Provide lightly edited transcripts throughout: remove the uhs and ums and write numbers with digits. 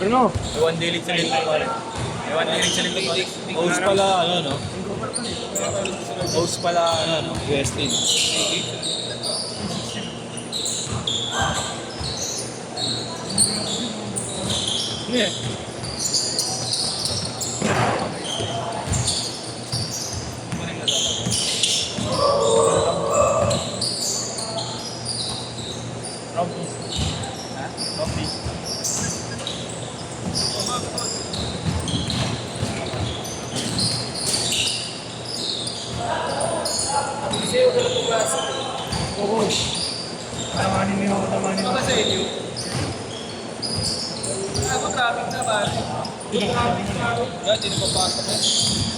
Ano? May one day league sa linggo pare. May one day league sa linggo pare. Host pala, ano, no? Host pala, ano, no? US team. Yeah. Oo. Tamanin mo ako, tamanin mo. Ano sa inyo? Ako traffic na ba? Yung traffic na ako. Yan, hindi na papasok eh.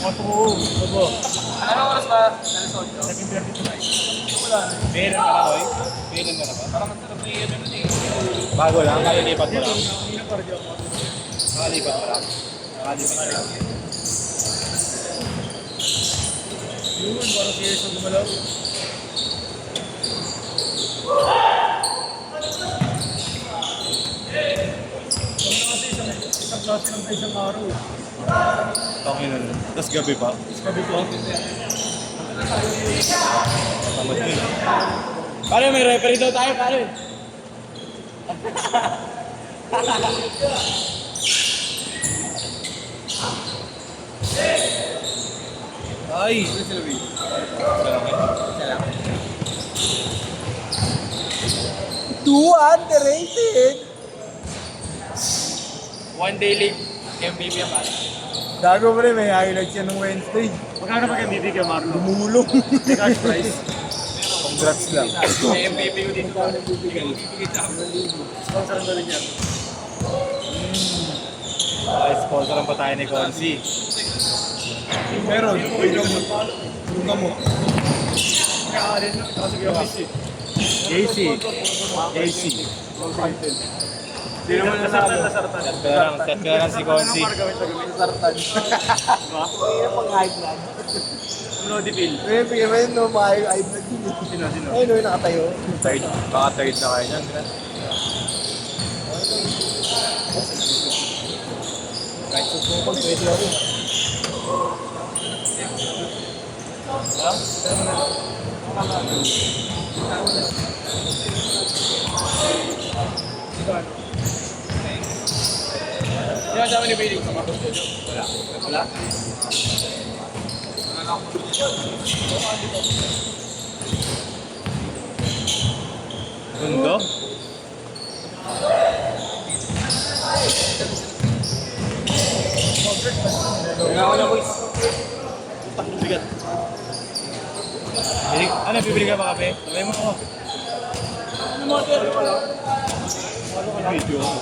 Oo. Opo. Anong oras ba? Alas 8? Second 32. Wala na. Meron ka na, Roy? Meron ka na ba? Parang masarap na yun ano eh. Bago lang, kalilipat mo lang. Hindi na parang ako. Nakalipat mo lang. Nakalipat mo lang. Yun, parang serious na gumalaw. Kami na kasi isang klase ng isang araw. Tangin na nun. Tapos gabi pa. Sabi ko, Tamad yun. Pare, may referee daw tayo, pare. Ay! underrated! One day league. MVP ang pala. Gago pa rin, may highlights yan ng Wednesday. Magkano pa MVP ka, Marlo? Lumulong. Cash prize. Congrats lang. May MVP ko dito. Sponsor na rin yan. Ay, sponsor lang pa tayo ni Consi. Meron, pwede ako magpalo. Tulungan mo. JC. JC. Hindi naman nasartan. Set ka lang si Consi. Nasartan. Pag-hype lang. Lodi Bill. May pira yun, no? Hype na din. Sino? Ayun, no, nakatayo. Third. Baka third na kayo dyan. Kahit sa pupag, pwede ako. Yan, dami ni Billy. Wala. Wala? Mundo? Wala ko na boys. Bigat. Ano, bibili ka ba kape? Sabay mo ako. Ano mo, sir? Video ako.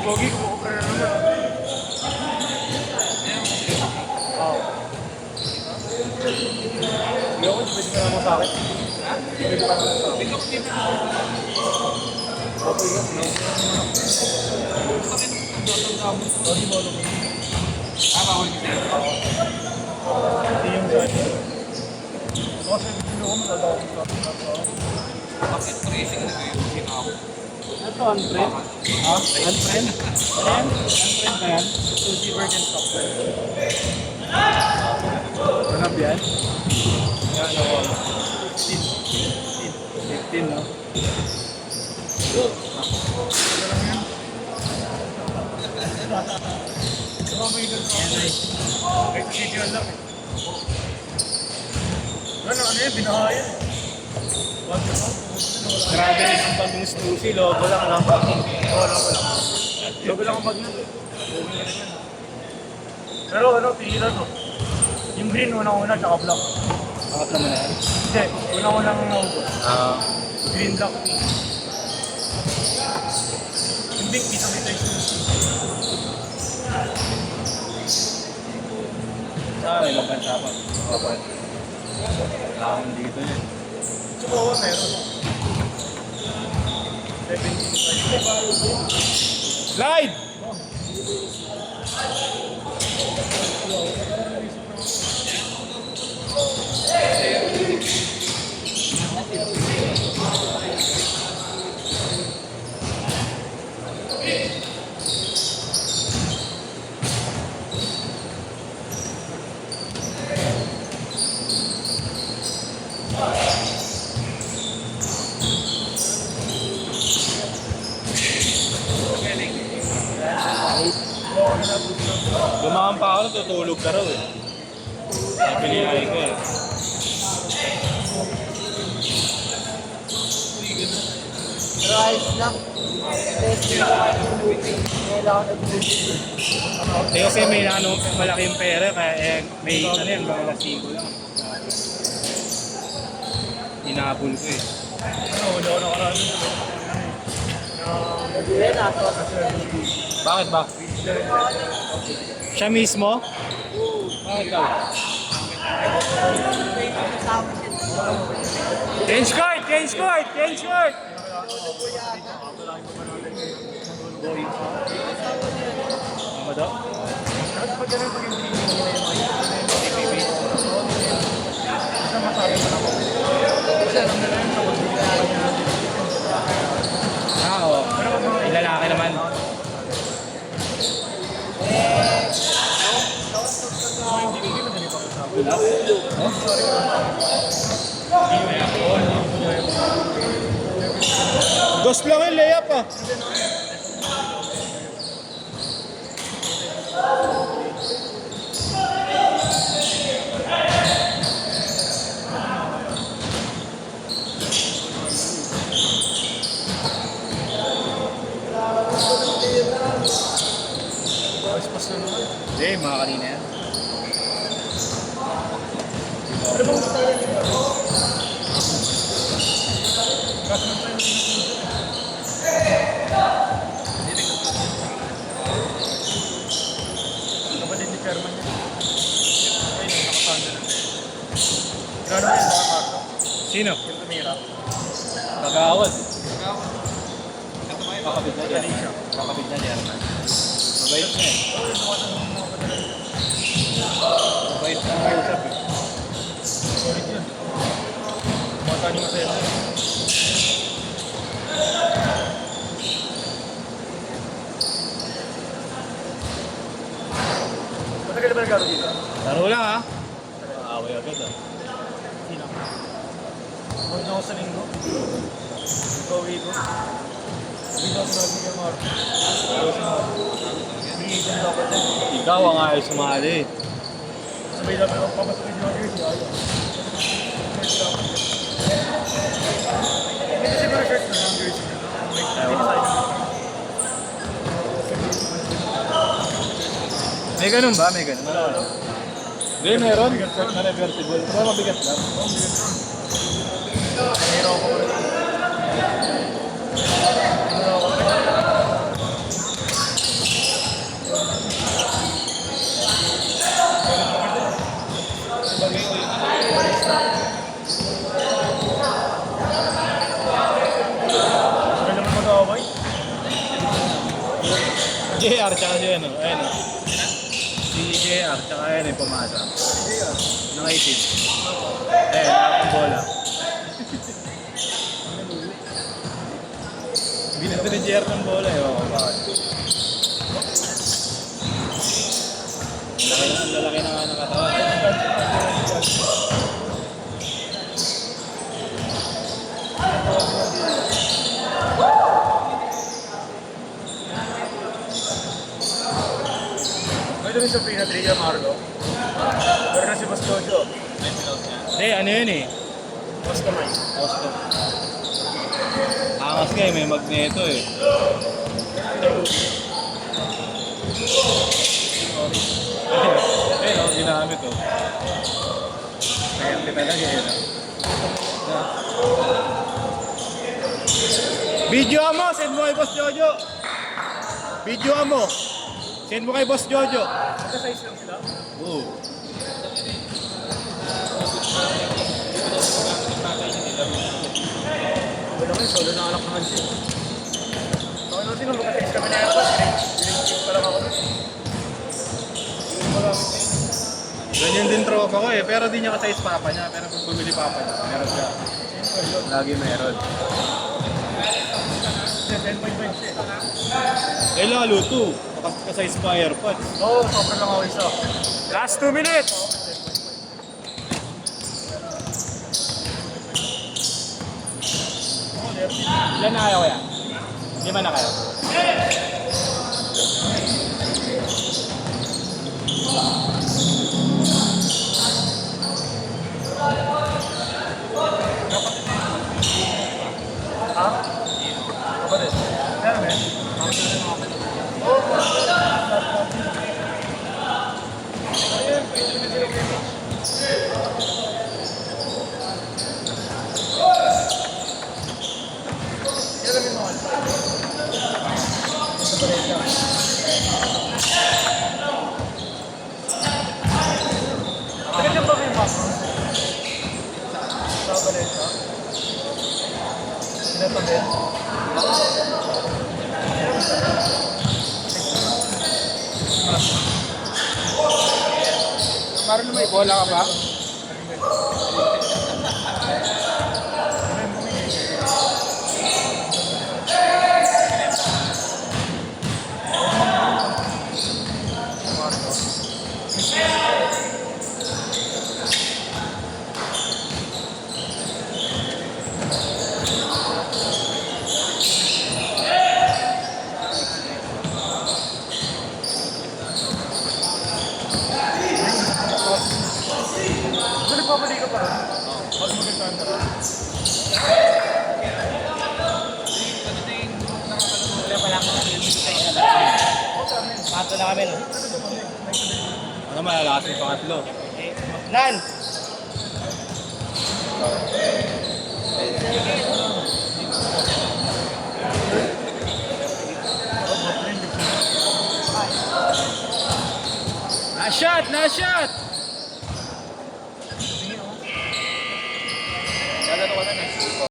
Pogi, kumukuha na naman. Hindi ako, pwede ka naman sa akin. Hindi yung dyan. Kasi hindi ako malalaki sa akin. Bakit tracing na kayo? Sino ako? Ito, unfriend. Ha? Unfriend? Ayan? Unfriend na yan? Suzy Virgin Software. Hanap yan? Yan, ako. 15, no? Kahit video lang eh. Ano yan? Binahaya eh. Grabe rin ang pag ng Stussy, logo lang lang. Oo, logo lang. Logo lang ang bag niya. Pero ano, pihira to. Yung green, unang-una, tsaka black. Pangat naman na yan. Hindi, unang-unang naubos. Green, black, pink. Yung pink, kita-kita yung shoes. Saan may mabansa pa? Kapan. Kailangan dito yun. Chihuahua meron. 17. Slide! tinawagan pa ako, tutulog ka raw eh. Napilihay ko eh. Pero ayos lang. Kailangan Eh kasi may ano, malaki yung pera, kaya may ano yan, mga lasigo lang. Hinabol ko eh. Wala ko nakaraan. Bakit ba? Siya mismo? Bakit daw? Change court! Change court! Change court! Ano daw? Oo. Yung lalaki naman. Ghost lang yung layup ah. Hindi, mga kanina yan. Kapatid ni Chairman niya. Ayun, nakapanda na. Grabe na yun, nakakata. Sino? Yung tumira. Kagawad. Ito ba yun? Kakabit na Galing dyan. siya. Kakabit na dyan. Mabait na eh. Mabait na kausap eh. Solid yun. Mata ni Masaya. Matagal ba nagaro dito? Laro lang ha. Away agad ah. Sino? Huwag na ako sa linggo. Pauwi ko. Sabi ko sa Miguel Mar. Bigyan dapat yan. Ikaw ang ayaw sumali. Sabay dapat ako papasok yung mga jersey. Ayaw. Hindi siguro shirt na yung jersey. May ganun ba? May ganun? Hindi, meron. Shirt na reversible. Pero mabigat lang. Mayroon ako ulit. Ano naman mag-aaway? JR tsaka si ano. Ayun o. Si JR tsaka ayun yung pumasa. Nakaitin. Eh, nakapang bola. Binito ni JR ng bola eh. Oo, bakit? Lalaki na nga ng katawan. May dumi sa Pina-Tria Marlo. Pero na si Boss Jojo. Hindi, ano yun eh. Boss kamay. Custom. Angas nga eh, may magneto eh. Eh, no, ginamit oh. Kaya talaga eh. No? Video mo, send mo kay Boss Jojo. Video mo. Send mo kay Boss Jojo. Magka-size lang sila. Oo. Wala ko yung solo na anak naman siya. Okay naman sino, magka-size kami na yan. Binig pa lang ako. Ganyan din tropa ko eh, pero di niya ka-size papa niya. Pero kung bumili papa niya, meron siya. Lagi meron. 10.5 siya. Eh lalo to, ka-size pa AirPods. Oo, sobrang lang ako isa. Last 2 minutes! Ilan na kayo kaya? 5 na kayo? Ha? Kapatid. Meron eh. Ganyan ba yung background? Sa Valencia? Sinatabi? Marlon, may bola ka ba? Kung nagpapali ka pa rin, mas magandaan ka rin. Wala pa lang ako. Pato na kami, no? Ano malalakas yung pangatlo? Nan! Na shot!